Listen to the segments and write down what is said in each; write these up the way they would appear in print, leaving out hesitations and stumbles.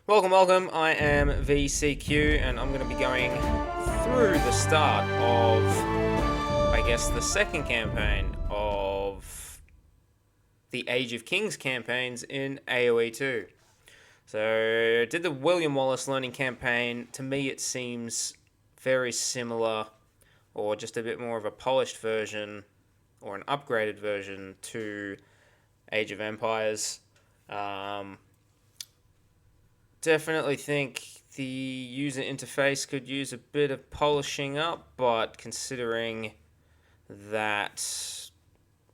Welcome. I am VCQ, and I'm going to be going through the start of, I guess, the second campaign of the Age of Kings campaigns in AoE 2. So, did the William Wallace learning campaign. To me, it seems very similar, or just a bit more of a polished version, or an upgraded version to Age of Empires. Definitely think the user interface could use a bit of polishing up, but considering that,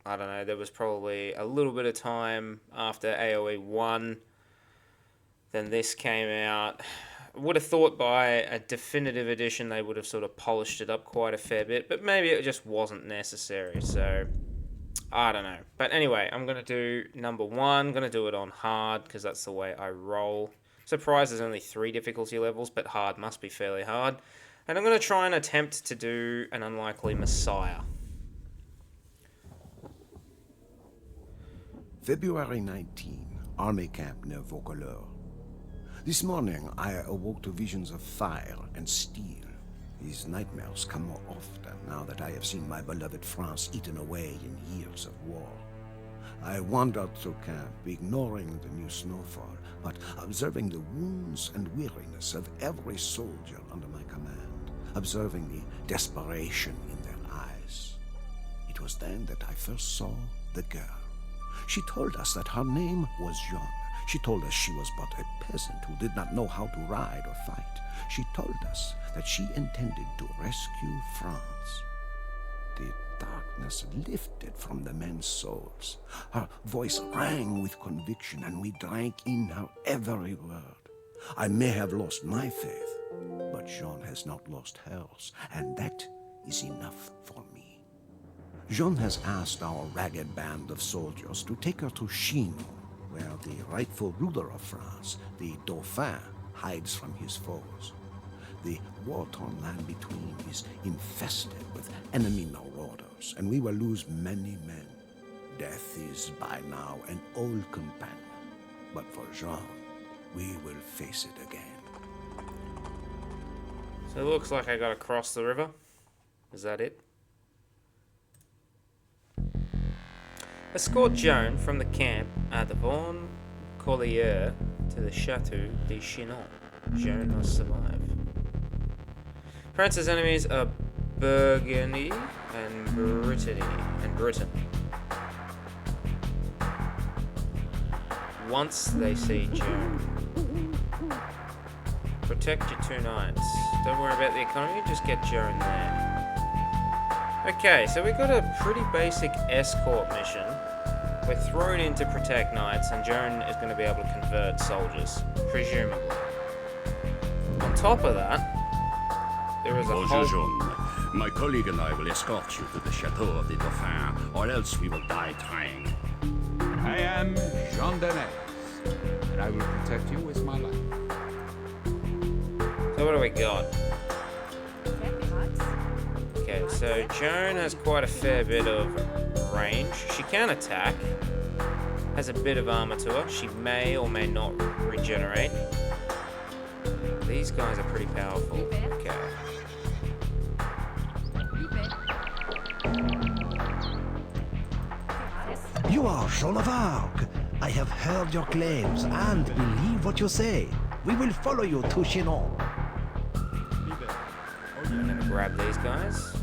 I don't know, there was probably a little bit of time after AoE 1, then this came out. I would have thought by a definitive edition they would have sort of polished it up quite a fair bit, but maybe it just wasn't necessary, so I don't know. But anyway, I'm going to do number 1, I'm going to do it on hard, because that's the way I roll. Surprise, there's only 3 difficulty levels, but hard must be fairly hard. And I'm going to try and attempt to do an unlikely Messiah. February 19, army camp near Vaucouleurs. This morning I awoke to visions of fire and steel. These nightmares come more often now that I have seen my beloved France eaten away in years of war. I wandered through camp, ignoring the new snowfall, but observing the wounds and weariness of every soldier under my command, observing the desperation in their eyes. It was then that I first saw the girl. She told us that her name was Joan. She told us she was but a peasant who did not know how to ride or fight. She told us that she intended to rescue France. The darkness lifted from the men's souls. Her voice rang with conviction, and we drank in her every word. I may have lost my faith, but Jean has not lost hers, and that is enough for me. Jean has asked our ragged band of soldiers to take her to Chinon, where the rightful ruler of France, the Dauphin, hides from his foes. The war-torn land between is infested with enemy marauders, and we will lose many men. Death is by now an old companion, but for Jean, we will face it again. So it looks like I gotta cross the river. Is that it? Escort Joan from the camp at the Vaucouleurs to the Château of Chinon. Joan must survive. France's enemies are Burgundy and Britain. Once they see Joan, protect your 2 knights. Don't worry about the economy, just get Joan there. Okay, so we got a pretty basic escort mission. We're thrown in to protect knights, and Joan is going to be able to convert soldiers, presumably. On top of that, there is a Bonjour, Jean. My colleague and I will escort you to the Château of the Dauphin, or else we will die trying. I am Jean Denez, and I will protect you with my life. So what do we got? Okay, so Joan has quite a fair bit of range. She can attack. Has a bit of armor to her. She may or may not regenerate. These guys are pretty powerful. Okay. You are Joan of Arc. I have heard your claims and believe what you say. We will follow you to Chinon. I'm gonna grab these guys.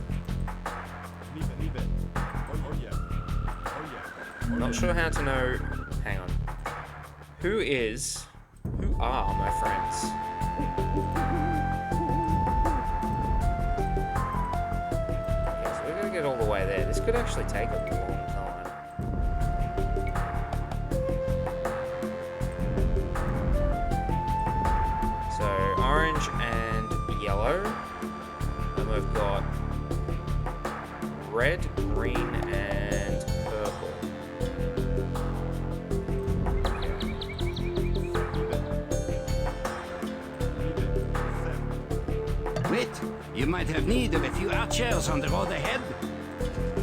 Not sure how to know. Hang on. Who are my friends? Okay, so we're gonna get all the way there. This could actually take a long time. So orange and yellow, and we've got red, green, and purple. Wait, you might have need of a few archers on the road ahead.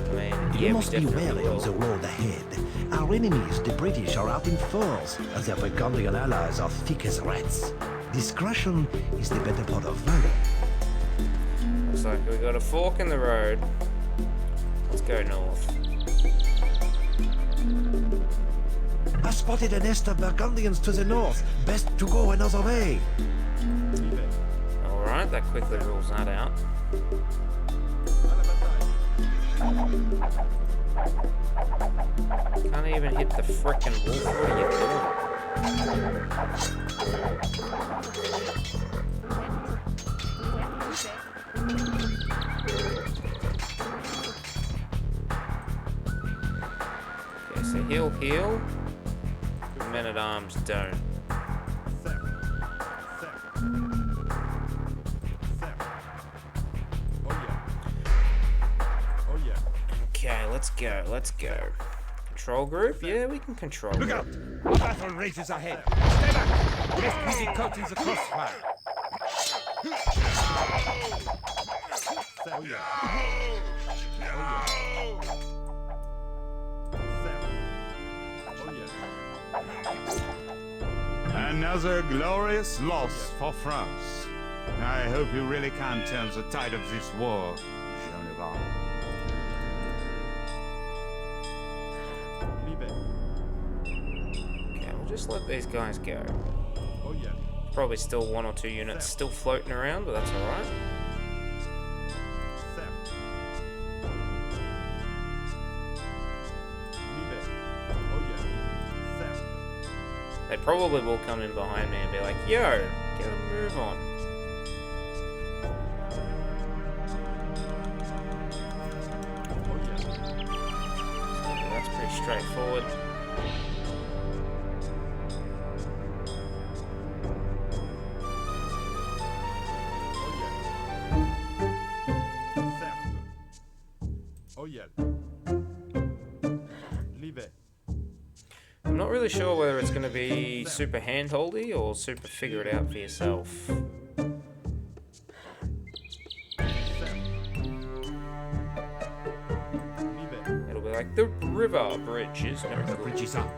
I mean, You yeah, must we be definitely wary will. of the road ahead. Our enemies, the British, are out in force, as their Burgundian allies are thick as rats. Discretion is the better part of valor. Looks like we got a fork in the road. Let's go north. I spotted a nest of Burgundians to the north. Best to go another way. Alright, that quickly rules that out. Can't even hit the frickin' wolf. What are you doing? Okay, so he'll heal. Men-at-arms don't. Okay, let's go, let's go. Control group? Yeah, we can control Look group. out! Battle rages ahead. Stay back! Left easy caught in the crossfire. Another glorious loss for France. I hope you really can turn the tide of this war, Joan of Arc. Okay, we'll just let these guys go. Oh yeah. Probably still one or two units still floating around, but that's alright. They probably will come in behind me and be like, yo, get a move on. So that's pretty straightforward. I'm not really sure whether it's going to be super handholdy or super figure it out for yourself. It'll be like the river bridge is no The good. bridge is up.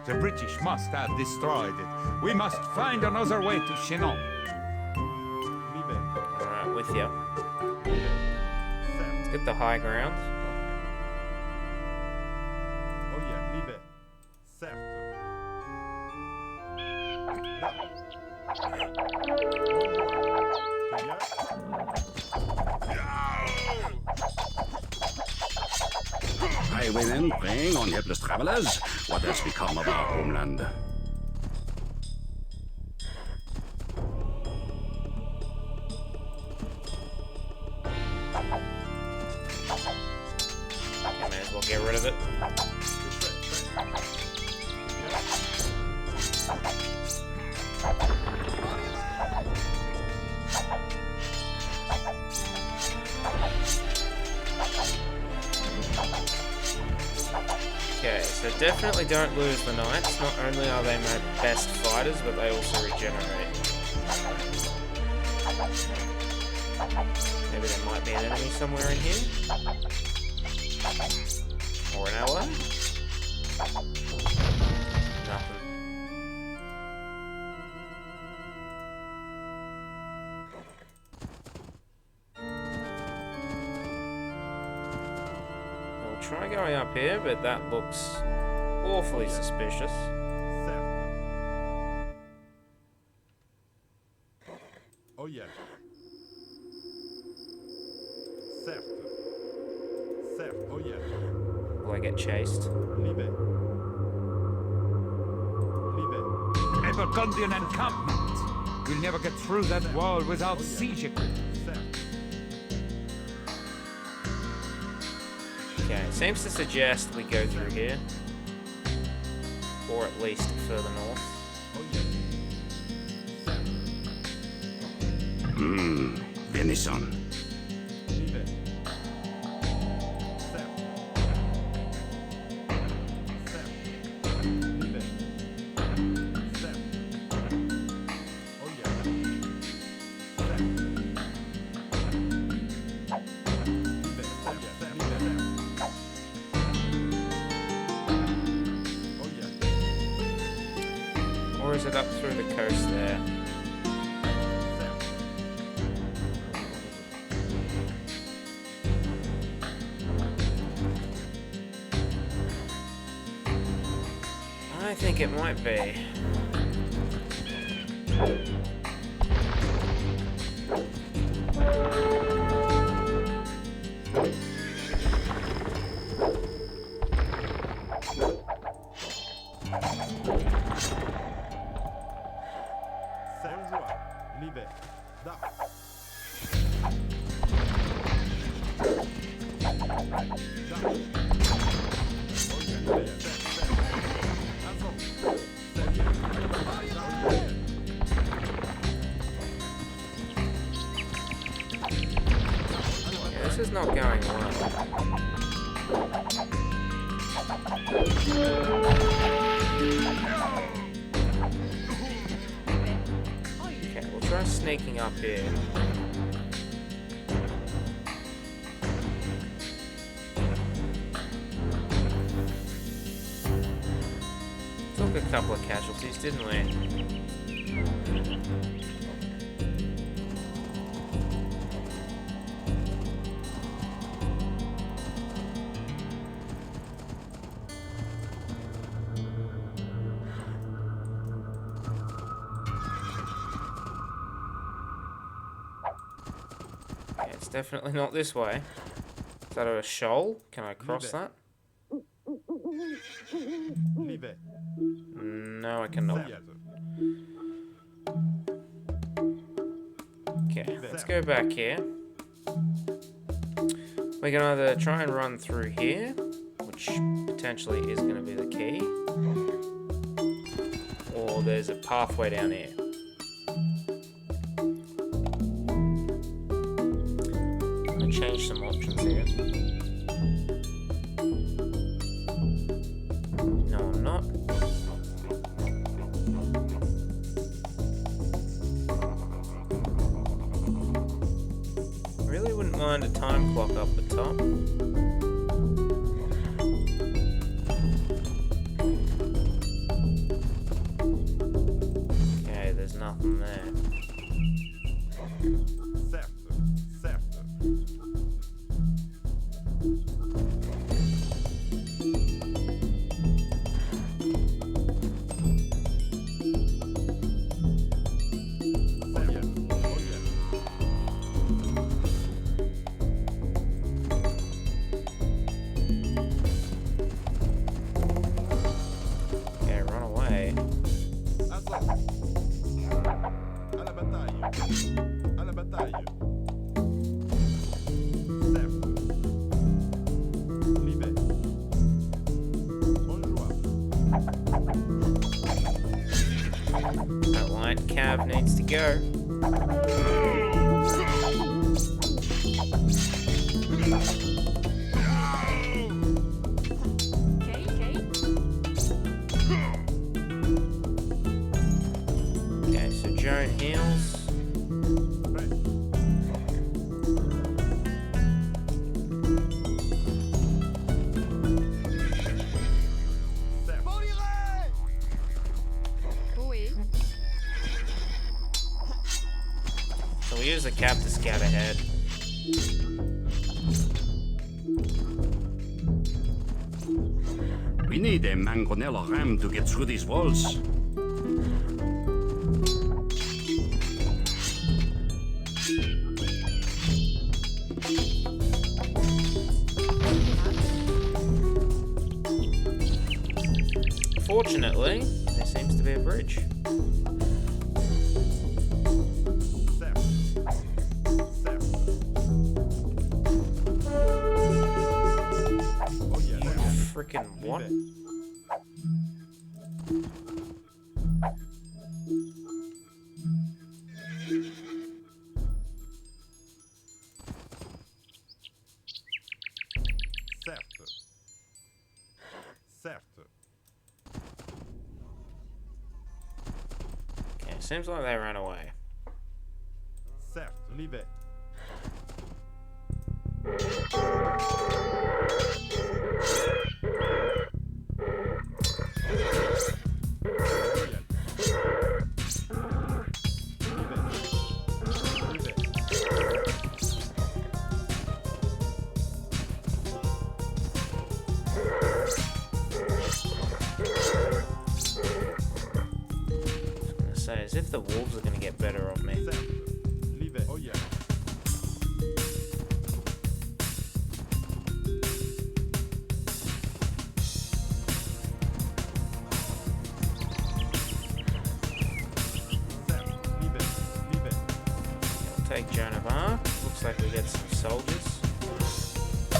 The British must have destroyed it. We must find another way to Chinon. Alright, with you. Let's get the high ground. Highwaymen preying on helpless travelers. What has become of our homeland? Okay, may as well get rid of it. Okay, so definitely don't lose the knights. Not only are they my best fighters, but they also regenerate. Maybe there might be an enemy somewhere in here. Or an ally. Nothing. I'll try going up here, but that looks awfully suspicious. Oh yeah. Oh yeah. Will I get chased? A Burgundian encampment. We'll never get through that wall without siege equipment. Okay, it seems to suggest we go through here. Or at least further north. Venison. is it up through the coast there? I think it might be. Yeah, this is not going well. Okay, we'll try sneaking up here. Took a couple of casualties, didn't we? Okay, it's definitely not this way. Is that a shoal? Can I cross that? No, I cannot. Okay, let's go back here. We can either try and run through here, which potentially is going to be the key, or there's a pathway down here. I'm going to change some options here. No, I'm not. Really wouldn't mind a time clock up the top. Okay, there's nothing there. Okay, run away. Alla battaglia. Alla battaglia. Certo. Libé. Bonjour. That light cav needs to go. Okay, so Joan heals. So we use the cap to scout ahead. We need a mangonella ram to get through these walls. Fortunately, there seems to be a bridge. Freaking what? Certo. Certo. Okay, seems like they ran away. Certo. Libé. As if the wolves are going to get better of me. Certes. L'y vais. Oh yeah. Certes. L'y vais. L'y vais. We'll take Joan of Arc. Looks like we get some soldiers.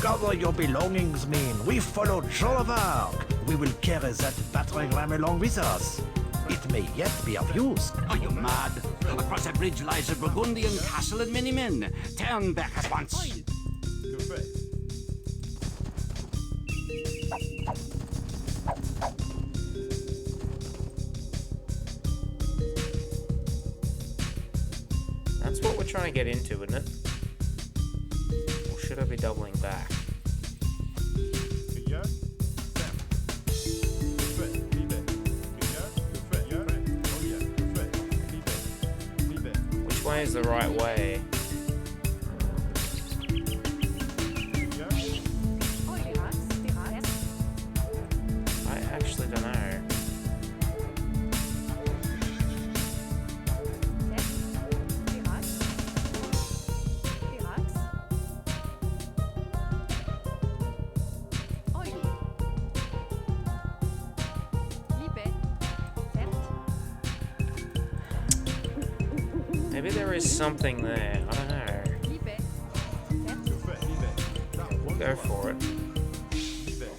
Gather your belongings, men. We follow Joan of Arc. We will carry that battering ram along with us. It may yet be of use. Are you mad? Across the bridge lies a Burgundian castle and many men. Turn back at once. Que fait? That's what we're trying to get into, isn't it? Or should I be doubling back? Cueilleur. Certes. Que fait? L'y vais. Cueilleur. Que fait? Oh yeah. Que fait? L'y vais. L'y vais. Which way is the right way? Cueilleur. I actually don't know. Maybe there is something there. I don't know. Que fait? L'y vais. Go for it. L'y vais.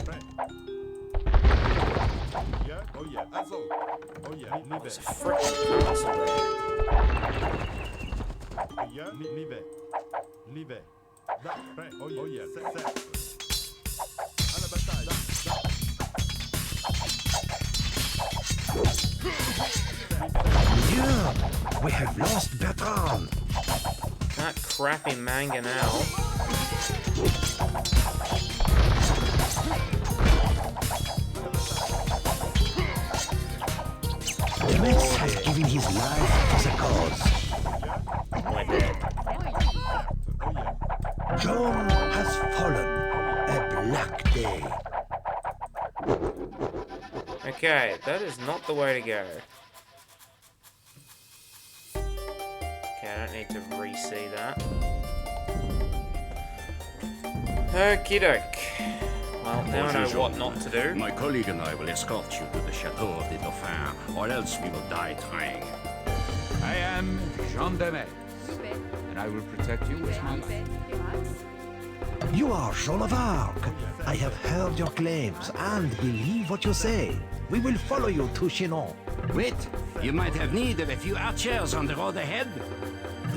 Prêt. Cueilleur. Oh yeah. Assaut. Oh yeah. L'y vais. There's a freaking castle there. Cueilleur. L'y vais. L'y vais. Prêt. Oh yeah. Certes. À la bataille. Yeah, we have lost Bertrand. That crappy mangonel. Demetz has given his life for the cause. We're dead. Oh yeah. Joan has fallen. A black day. Okay, that is not the way to go. Okay, I don't need to re-see that. Okie doke. Well, now I know what not to do. My colleague and I will escort you to the Château of the Dauphin, or else we will die trying. I am Jean de Metz, and I will protect you with my life. You are Joan of Arc. I have heard your claims and believe what you say. We will follow you to Chinon. Wait, you might have need of a few archers on the road ahead.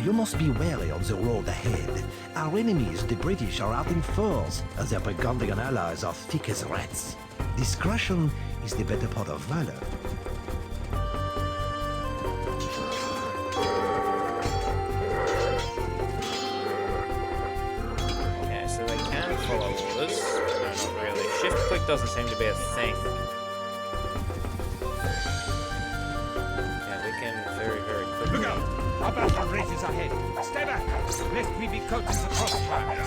You must be wary on the road ahead. Our enemies, the British, are out in force, and their Burgundian allies are thick as rats. Discretion is the better part of valor. Okay, so they can follow orders. No, not really. Shift click doesn't seem to be a thing. Yeah, we can very, very quickly. Look out! Our battle races ahead. Stay back, lest we be caught in the crossfire.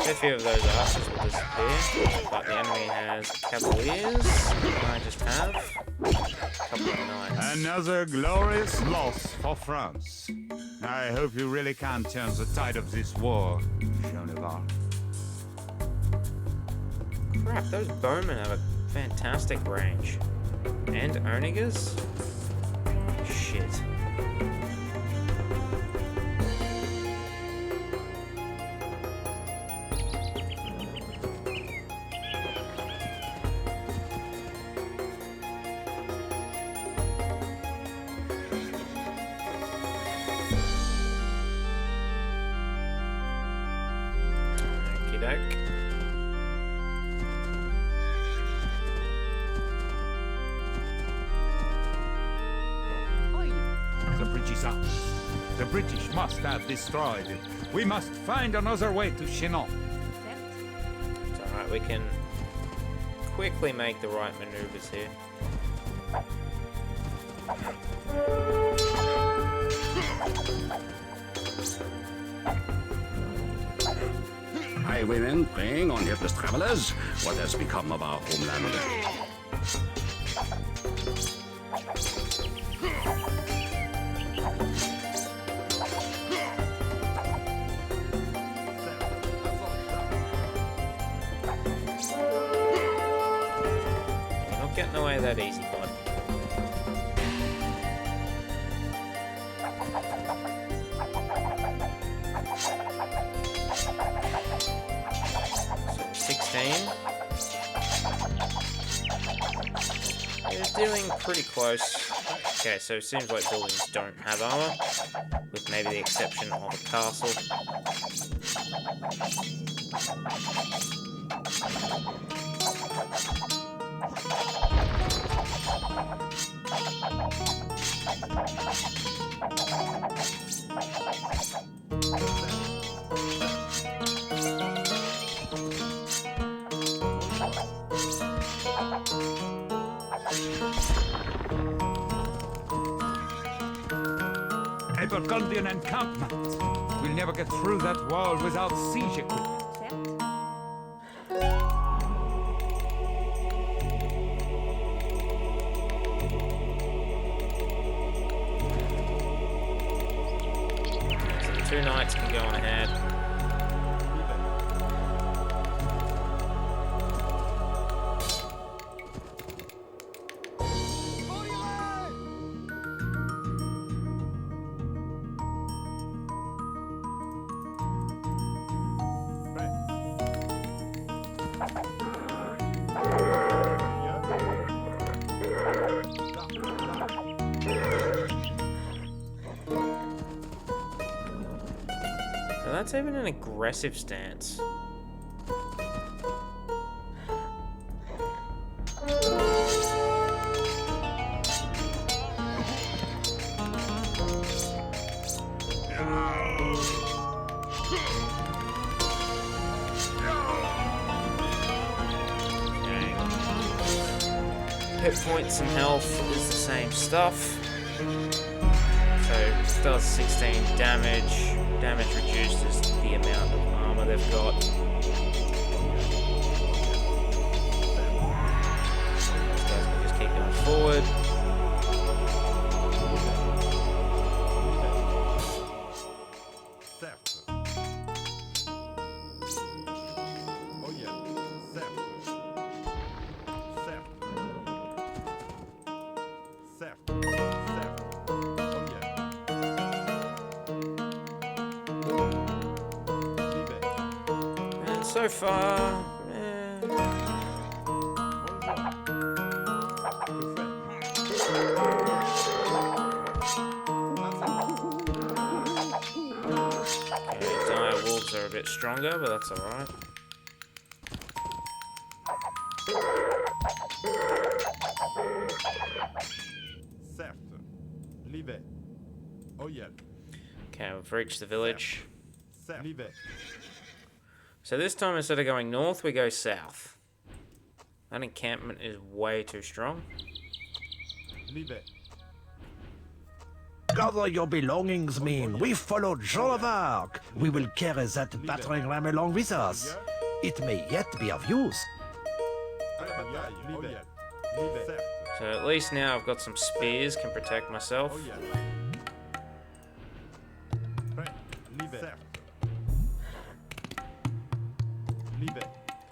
A few of those archers will disappear, but the enemy has cavaliers. I just have a couple of knights. Another glorious loss for France. I hope you really can turn the tide of this war, Joan of Arc. Crap, those bowmen have a fantastic range. And onagers? Shit. Okie doke. The bridge is up. The British must have destroyed it. We must find another way to Chinon. It's alright, we can quickly make the right maneuvers here. highwaymen preying on helpless travelers? What has become of our homeland? You're not getting away that easy, bud. So 16. They're doing pretty close. Okay, so it seems like buildings don't have armor, with maybe the exception of a castle. A Burgundian encampment. We'll never get through that wall without siege equipment. So the 2 knights can go on ahead. So that's even an aggressive stance. Hit points and health is the same stuff. So it does 16 damage. Damage reduces the amount of armor they've got. These guys can just keep going forward. And so far, dire wolves are a bit stronger, but that's alright. Okay, we've reached the village. So this time, instead of going north, we go south. That encampment is way too strong. Gather your belongings, men. We follow Joan of Arc. We will carry that battering ram along with us. It may yet be of use. So at least now I've got some spears, can protect myself.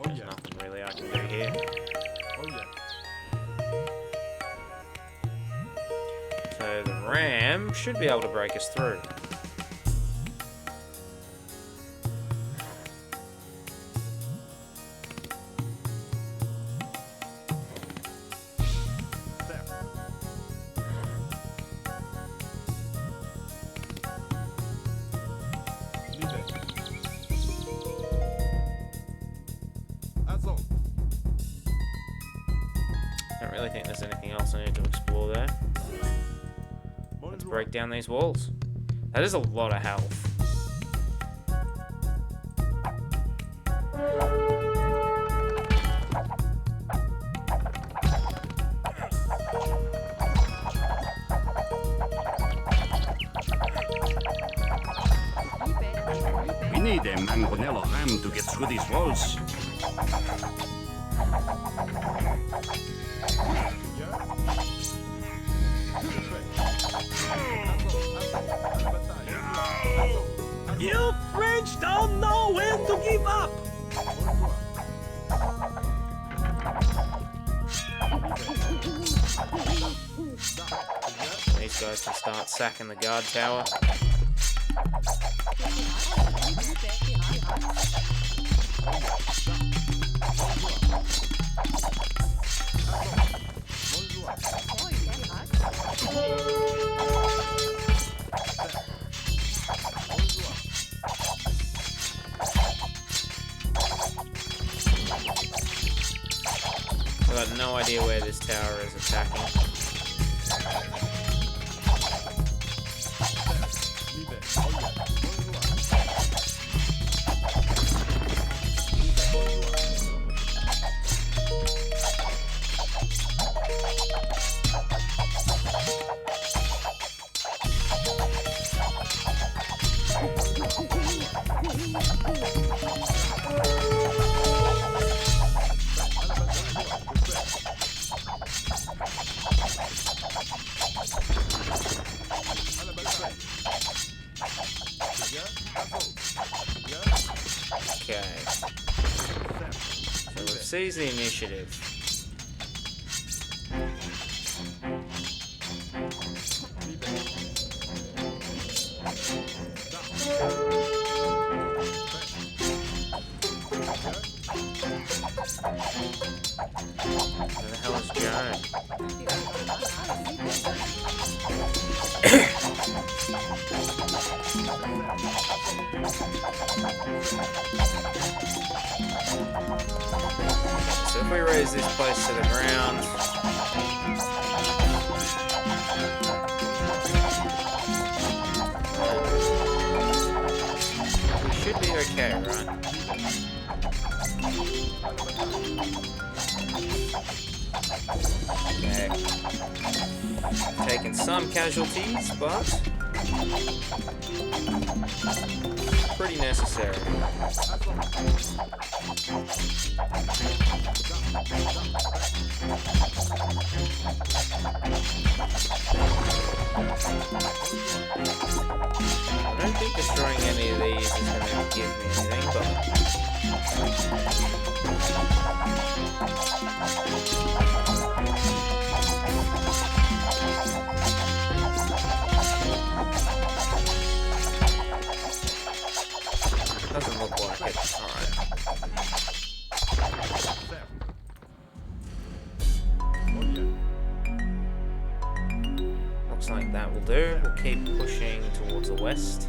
There's nothing really I can do here. So the ram should be able to break us through. I don't really think there's anything else I need to explore there. Let's break down these walls. That is a lot of health. We need a mangonel ram to get through these walls. You French don't know when to give up! These guys can start sacking the guard tower. I've got no idea where this tower is attacking. Okay. So we've seized the initiative. Where the hell is Joan? So if we raise this place to the ground, we should be okay, right? Okay. Taking some casualties, but pretty necessary. I don't think destroying any of these is going to give me anything, but doesn't look like it. Alright. Looks like that will do. We'll keep pushing towards the west.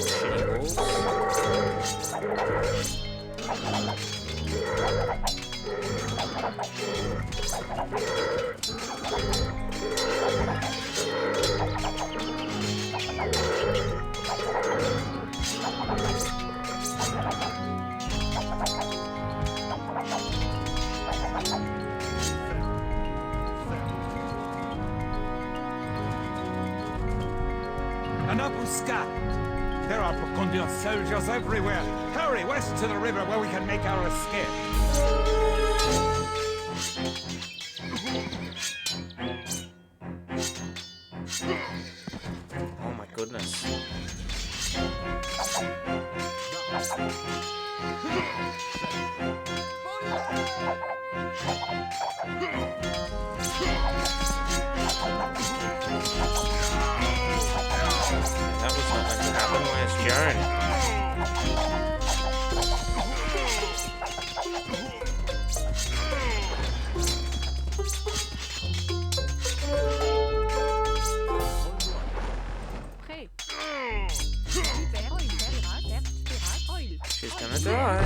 Shitty An ambuscade! There are Burgundian soldiers everywhere! Hurry, west to the river where we can make our escape! Oh my goodness. That was not meant to happen. Where's Joan? She's gonna die.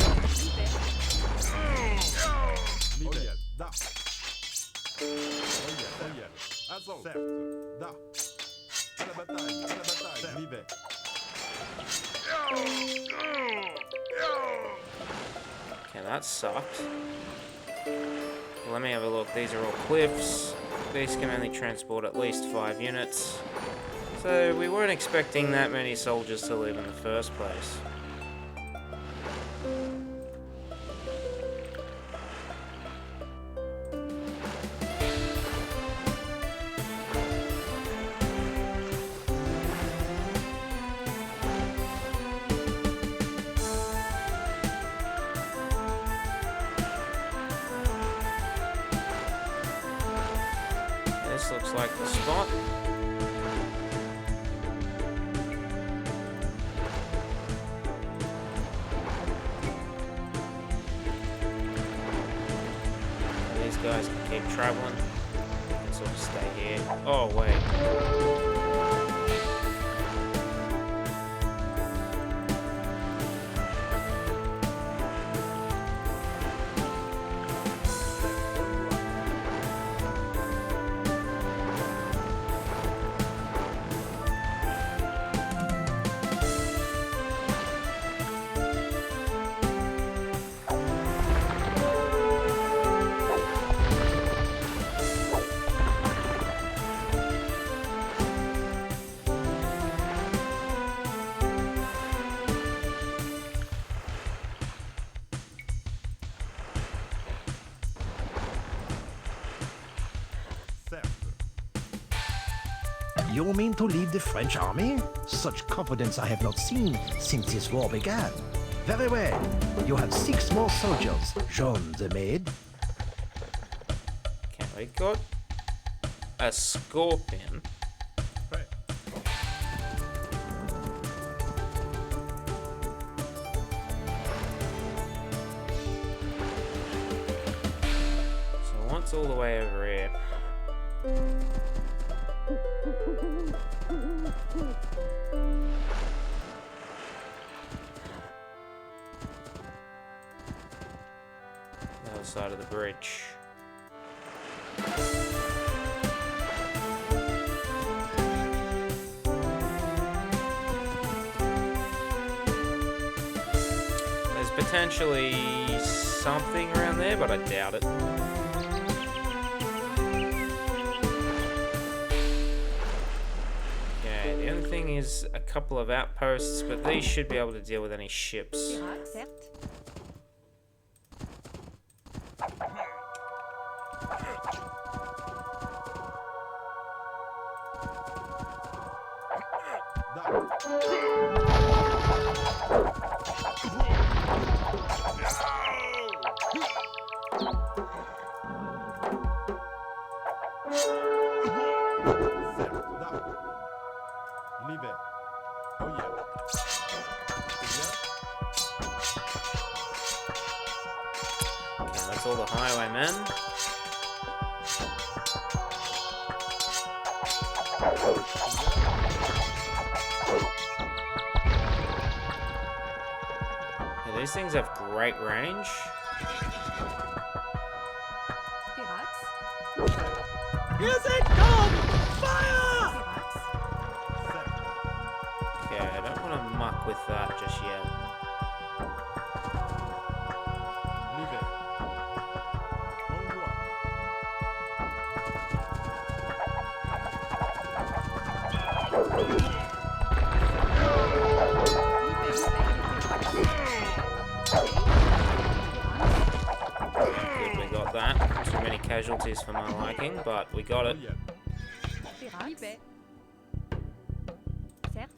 À la bataille, à la bataille. On y va. Okay, that sucked. Let me have a look. These are all cliffs. These can only transport at least 5 units. So we weren't expecting that many soldiers to live in the first place. This looks like the spot. These guys can keep traveling. Can sort of stay here. Oh, wait. You mean to lead the French army? Such confidence I have not seen since this war began. Very well. You have 6 more soldiers. Joan the maid. Okay, we got a scorpion. Prêt. So once all the way over here. The other side of the bridge. There's potentially something around there, but I doubt it. Okay, the only thing is a couple of outposts, but these should be able to deal with any ships. Certes. On y va. Oh yeah. Okay, that's all the highwaymen. Yeah, these things have great range. Pirates. Here they come! Fire! Pirates. Okay, I don't want to muck with that just yet. On y va. On voit. Good, we got that. Too many casualties for my liking, but we got it. Oh yeah. Pirates. Certes.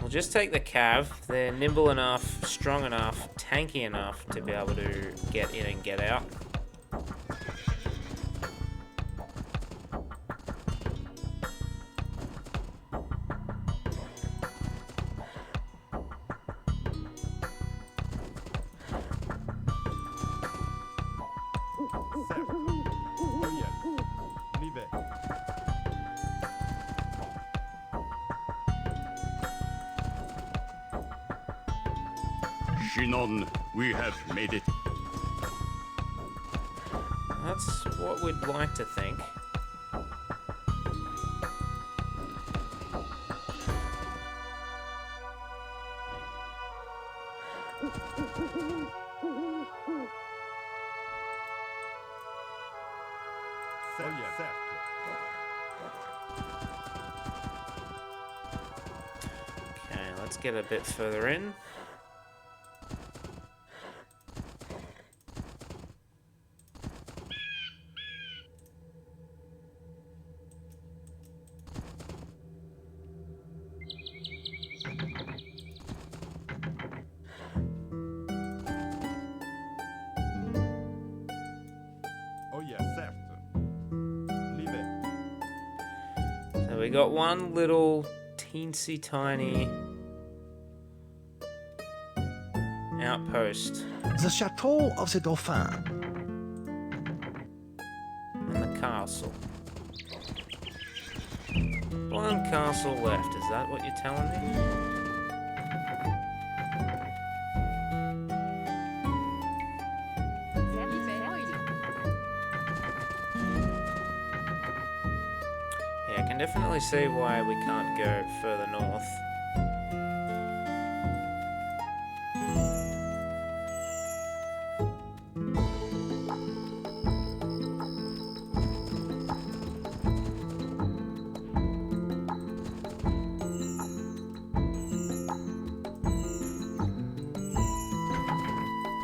We'll just take the cav. They're nimble enough, strong enough, tanky enough to be able to get in and get out. Certes. Oh yeah. On y va. Chinon, we have made it. That That's what we'd like to think. Okay, let's get a bit further in. Oh yes, certes. Libé. So we got one little teensy tiny outpost The Château of the Dauphin. and the castle. One castle left, is that what you're telling me? Yeah, I can definitely see why we can't go further north.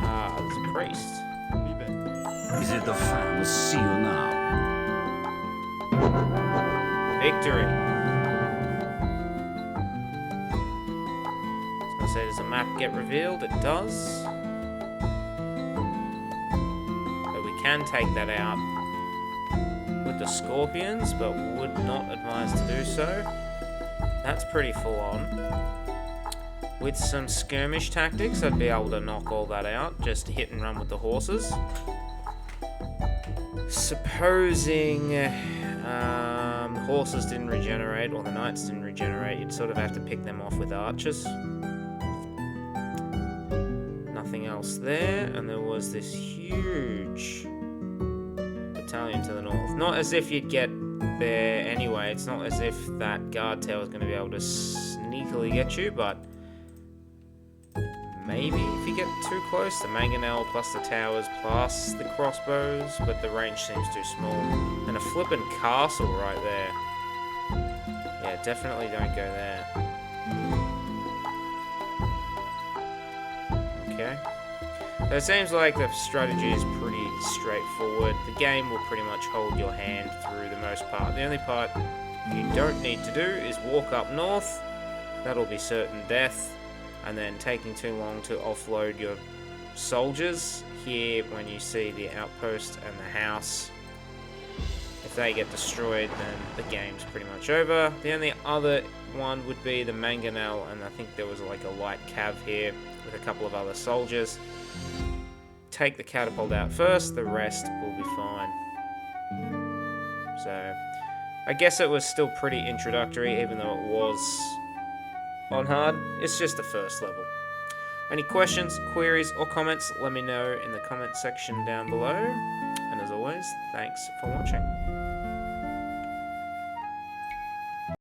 Ah, there's a priest. Libé. The Dauphin will see you now. Victory. I was gonna say, does the map get revealed? It does. But we can take that out with the scorpions, but would not advise to do so. That's pretty full on. With some skirmish tactics, I'd be able to knock all that out. Just hit and run with the horses. Supposing horses didn't regenerate, or the knights didn't regenerate, you'd sort of have to pick them off with archers. Nothing else there, and there was this huge battalion to the north. Not as if you'd get there anyway, it's not as if that guard tower is going to be able to sneakily get you, but maybe if you get too close, the mangonel plus the towers plus the crossbows, but the range seems too small. And a flippin' castle right there. Yeah, definitely don't go there. Okay. So it seems like the strategy is pretty straightforward. The game will pretty much hold your hand through the most part. The only part you don't need to do is walk up north. That'll be certain death. And then taking too long to offload your soldiers. Here, when you see the outpost and the house, if they get destroyed, then the game's pretty much over. The only other one would be the mangonel, and I think there was like a light cav here with a couple of other soldiers. Take the catapult out first, the rest will be fine. So, I guess it was still pretty introductory, even though it was on hard. It's just the first level. Any questions, queries, or comments, let me know in the comment section down below. And as always, thanks for watching.